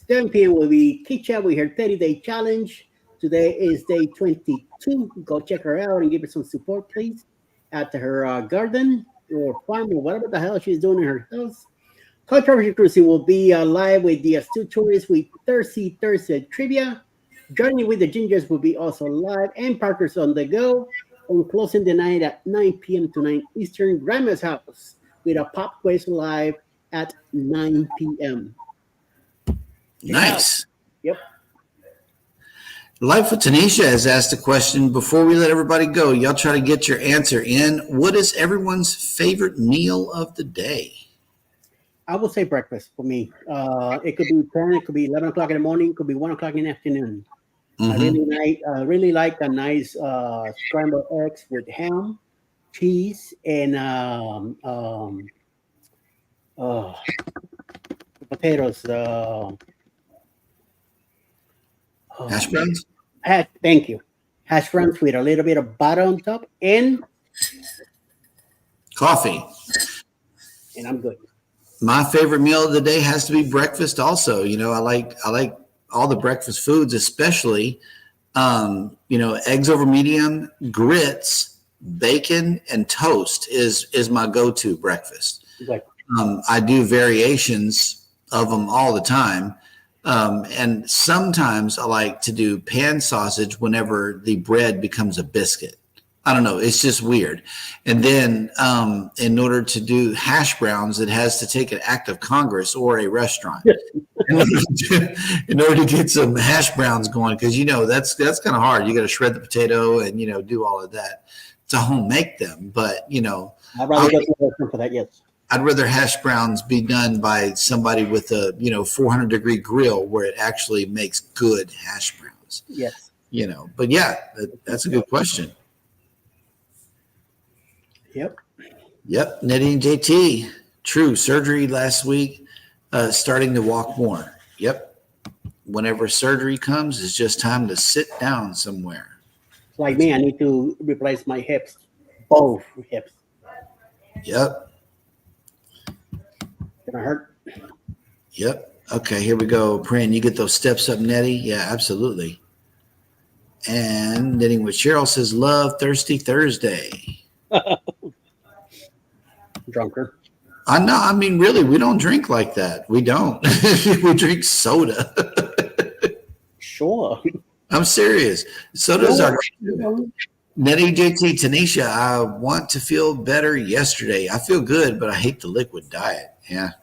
7 p.m. will be Kitcha with her 30-day challenge. Today is day 22. Go check her out and give her some support, please, at her garden or farm or whatever the hell she's doing in her house. Controversy Cruising will be live with the Astute Tourists with Thursday Trivia. Journey with the Gingers will be also live, and Parker's on the Go. And closing the night at 9 p.m. to 9 Eastern, Grandma's House with a pop quiz live at 9 p.m. Nice. Yep. Life with Tanisha has asked a question. Before we let everybody go, y'all try to get your answer in. What is everyone's favorite meal of the day? I would say breakfast for me. It could be 10, it could be 11 o'clock in the morning, it could be 1 o'clock in the afternoon. I really like a nice scrambled eggs with ham, cheese, and potatoes. Hash browns? Thank you. Hash browns with a little bit of butter on top, and Coffee. I'm good. My favorite meal of the day has to be breakfast also. You know, I like all the breakfast foods, especially eggs over medium, grits, bacon, and toast is my go-to breakfast. Good. I do variations of them all the time. And sometimes I like to do pan sausage whenever the bread becomes a biscuit. I don't know. It's just weird. And then in order to do hash browns, it has to take an act of Congress or a restaurant in order to get some hash browns going. Because, that's kind of hard. You got to shred the potato and, do all of that to home make them. But, I'd rather go to the restaurant for that, yes. I'd rather hash browns be done by somebody with a 400-degree grill where it actually makes good hash browns. Yes. But yeah, that's a good question. Yep. Nettie and JT. True. Surgery last week, starting to walk more. Yep. Whenever surgery comes, it's just time to sit down somewhere. Like me, I need to replace my hips, both hips. Yep. Gonna hurt. Yep. Okay, here we go. Praying you get those steps up, Nettie. Yeah, absolutely. And Knitting with Cheryl says, love Thirsty Thursday. Drunker. I know. I mean, really, we don't drink like that. We don't. We drink soda. Sure. I'm serious. Sodas are Nettie, JT, Tanisha. I want to feel better yesterday. I feel good, but I hate the liquid diet. Yeah.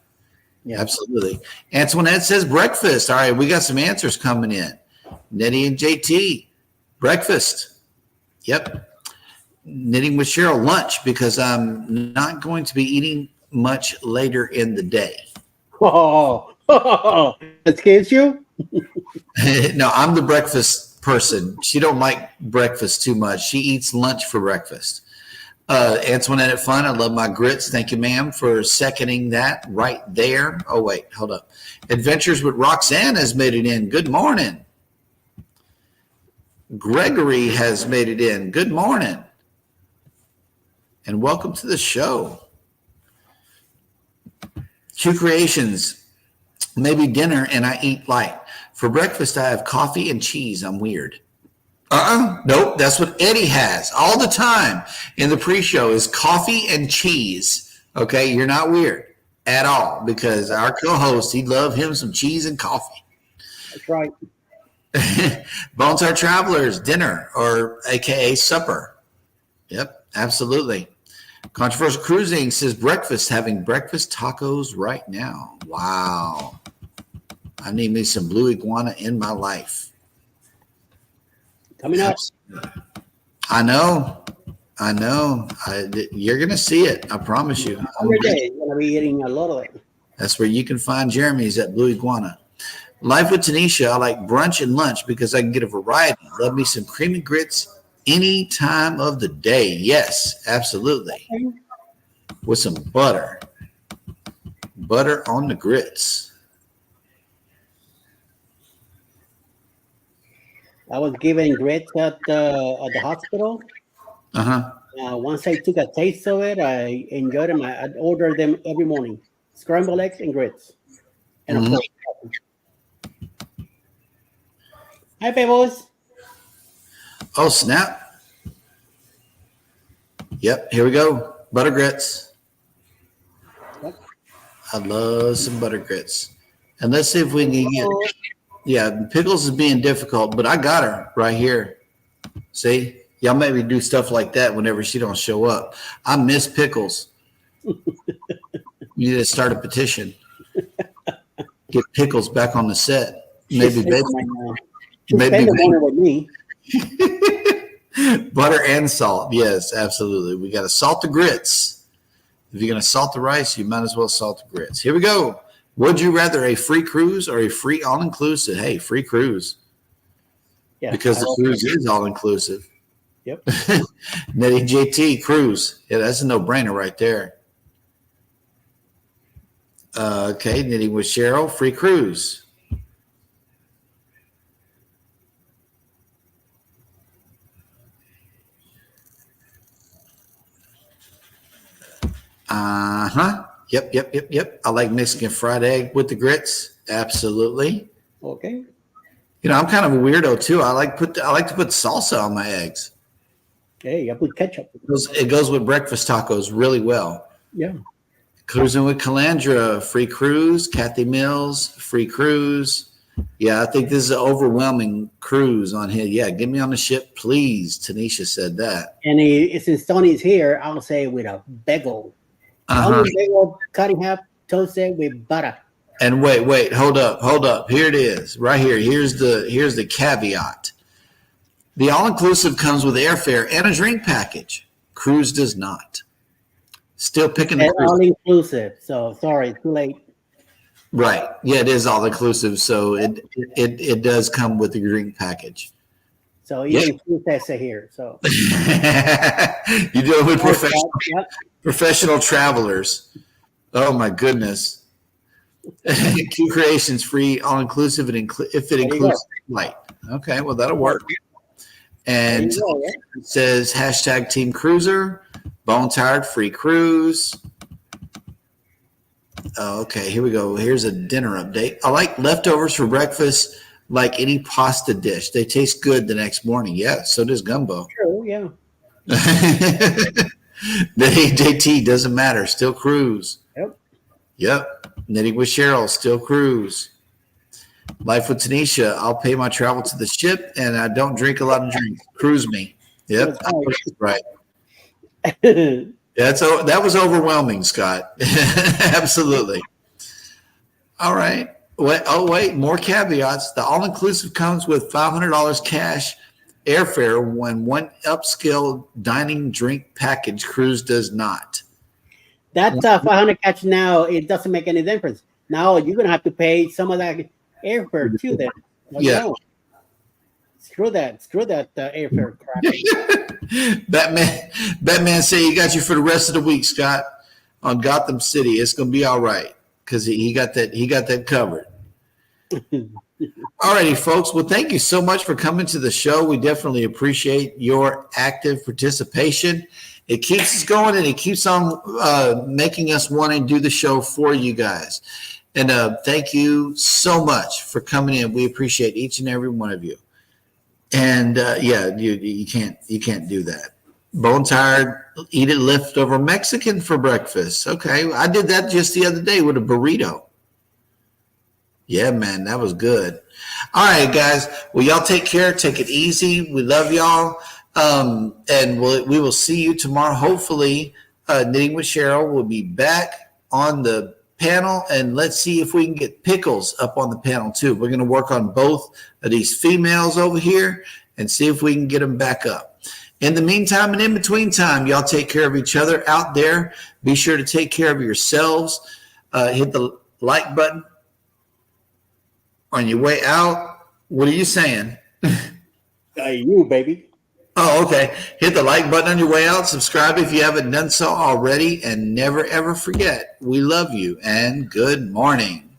Absolutely. Antoinette says breakfast. All right, we got some answers coming in. Nettie and JT, breakfast. Yep. Knitting with Cheryl, lunch, because I'm not going to be eating much later in the day. Oh, that scares you? No, I'm the breakfast person. She don't like breakfast too much. She eats lunch for breakfast. Antoinette at Fun, I love my grits. Thank you, ma'am, for seconding that right there. Oh, wait, hold up. Adventures with Roxanne has made it in. Good morning. Gregory has made it in. Good morning. And welcome to the show. Q Creations, maybe dinner and I eat light. For breakfast, I have coffee and cheese. I'm weird. Nope, that's what Eddie has all the time in the pre-show is coffee and cheese. Okay, you're not weird. at all because our co-host, he loved him some cheese and coffee. That's right. Bones Are Travelers, dinner, or AKA supper. Yep, absolutely. Controversial Cruising says breakfast, having breakfast tacos right now. Wow. I need me some blue iguana in my life. Coming up. I know. You're going to see it. I promise you. Every day, you're going to be eating a lot of it. That's where you can find Jeremy's at Blue Iguana. Life with Tanisha, I like brunch and lunch because I can get a variety. Love me some creamy grits any time of the day. Yes, absolutely. With some butter. Butter on the grits. I was given grits at the hospital. Uh-huh. Once I took a taste of it, I enjoyed them. I'd order them every morning. Scrambled eggs and grits. And of course, coffee. Hi, Pebbles. Oh, snap. Yep, here we go. Butter grits. Yep. I love some butter grits. And let's see if we can get... Yeah, Pickles is being difficult, but I got her right here. See? Y'all make me do stuff like that whenever she don't show up. I miss Pickles. You need to start a petition. Get Pickles back on the set. Maybe maybe with me. Butter and salt. Yes, absolutely. We got to salt the grits. If you're going to salt the rice, you might as well salt the grits. Here we go. Would you rather a free cruise or a free all-inclusive? Hey, free cruise. Yeah, because the cruise is all-inclusive. Yep. Nettie JT, cruise. Yeah, that's a no-brainer right there. Okay, knitting with Cheryl, free cruise. Uh-huh. Yep. I like Mexican fried egg with the grits. Absolutely. Okay. You know, I'm kind of a weirdo too. I like to put salsa on my eggs. Hey, I put ketchup. It goes with breakfast tacos really well. Yeah. Cruising with Calandra, free cruise. Kathy Mills, free cruise. Yeah, I think this is an overwhelming cruise on here. Yeah, get me on the ship, please. Tanisha said that. And since Tony's here, I'll say with a bagel. Uh-huh. Bagel cut in half, toasted with butter. And wait, hold up. Here it is, right here. Here's the caveat. The all-inclusive comes with airfare and a drink package. Cruise does not. Still picking the cruise. All-inclusive. So sorry, too late. Right. Yeah, it is all-inclusive. So it does come with the drink package. So even food tester here. So you do it with professional travelers. Oh my goodness. Q Creations free all-inclusive if it includes flight. Okay, well that'll work. And it says hashtag Team Cruiser, Bone Tired free cruise. Oh, okay, here we go. Here's a dinner update. I like leftovers for breakfast like any pasta dish. They taste good the next morning. Yeah, so does gumbo. True, yeah. The JT doesn't matter. Still cruise. Yep. Knitting with Cheryl. Still cruise. Life with Tanisha. I'll pay my travel to the ship, and I don't drink a lot of drinks. Cruise me. Yep. Right. That was overwhelming, Scott. Absolutely. All right. Wait. More caveats. The all-inclusive comes with $500 cash airfare when one upscale dining drink package. Cruise does not. That's 500 cash now. It doesn't make any difference. Now you're gonna have to pay some of that airfare too. Then no. Screw that airfare crap. Batman say he got you for the rest of the week, Scott, on Gotham City. It's gonna be all right because he got that covered. All righty, folks. Well, thank you so much for coming to the show. We definitely appreciate your active participation. It keeps us going, and it keeps on making us want to do the show for you guys. And thank you so much for coming in. We appreciate each and every one of you. And you can't do that. Bone tired, eat it leftover Mexican for breakfast. Okay, I did that just the other day with a burrito. Yeah, man, that was good. All right, guys. Well, y'all take care. Take it easy. We love y'all. And we will see you tomorrow. Hopefully, Knitting with Cheryl will be back on the panel, and let's see if we can get Pickles up on the panel too. We're going to work on both of these females over here and see if we can get them back up. In the meantime and in between time, y'all take care of each other out there. Be sure to take care of yourselves. Hit the like button on your way out. What are you saying? You, baby. Oh, okay. Hit the like button on your way out. Subscribe if you haven't done so already. And never, ever forget, we love you and good morning.